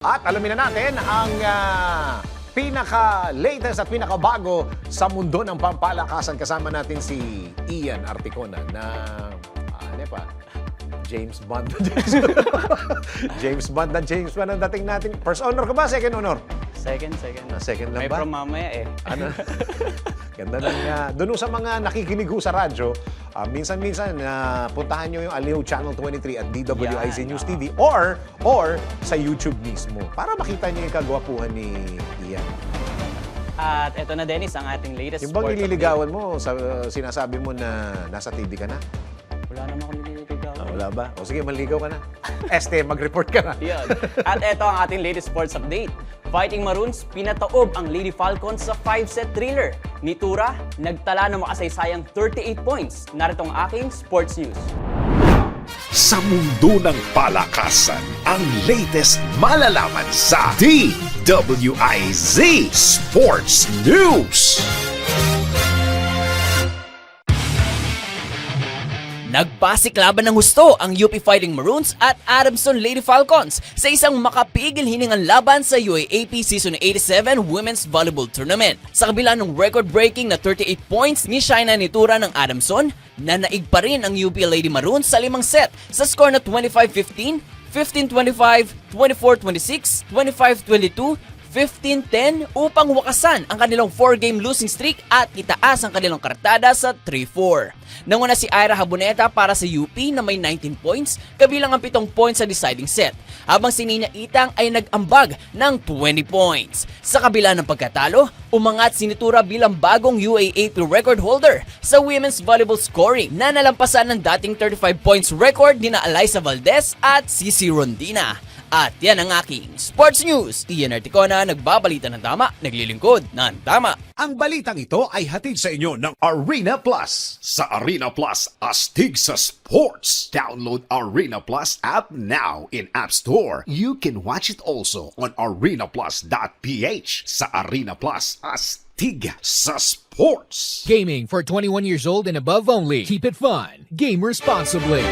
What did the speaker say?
At alamin na natin ang pinaka-latest at pinaka-bago sa mundo ng pampalakasan. Kasama natin si Ian Articona na, ano pa? James Bond. James Bond ang dating natin. First honor ka ba? Second honor? Second. Second lang May ba? from mamaya eh. Ano? Ganda lang nga. Doon sa mga nakikinig sa radyo, minsan-minsan puntahan nyo yung Aliw Channel 23 at DWIZ Yan, News TV or sa YouTube mismo para makita nyo yung kagwapuhan ni Ian. At eto na, Dennis, ang ating latest Yung bang sport nililigawan mo, sinasabi mo na nasa TV ka na? update. Wala naman akong nililigaw. Wala ba? O sige, manligaw ka na. Mag-report ka na. Yun. At eto ang ating latest sports update. Fighting Maroons, pinataob ang Lady Falcons sa 5-set thriller. Ni Tura, nagtala ng makasaysayang 38 points. Narito ang aking sports news. Sa mundo ng palakasan, ang latest malalaman sa DWIZ Sports News. Nagpasiklaban ng husto ang UP Fighting Maroons at Adamson Lady Falcons sa isang makapigil hiningang laban sa UAAP Season 87 Women's Volleyball Tournament. Sa kabila ng record-breaking na 38 points ni Shaina Nitura ng Adamson, nanaig pa rin ang UP Lady Maroons sa 5 set sa score na 25-15, 15-25, 24-26, 25-22, 15-10 upang wakasan ang kanilang 4-game losing streak at itaas ang kanilang kartada sa 3-4. Nanguna si Ira Haboneta para sa UP na may 19 points, kabilang ang 7 points sa deciding set, habang si Nina Itang ay nag-ambag ng 20 points. Sa kabila ng pagkatalo, umangat si Nitura bilang bagong UAAP record holder sa women's volleyball scoring na nalampasan ng dating 35 points record ni na Alyssa Valdez at Cici Rondina. At yan ang aking Sports News. Ian Articona, nagbabalita ng tama, naglilingkod ng tama. Ang balitang ito ay hatid sa inyo ng Arena Plus. Sa Arena Plus, astig sa sports. Download Arena Plus app now in App Store. You can watch it also on arenaplus.ph. Sa Arena Plus, astig sa sports. Gaming for 21 years old and above only. Keep it fun. Game responsibly.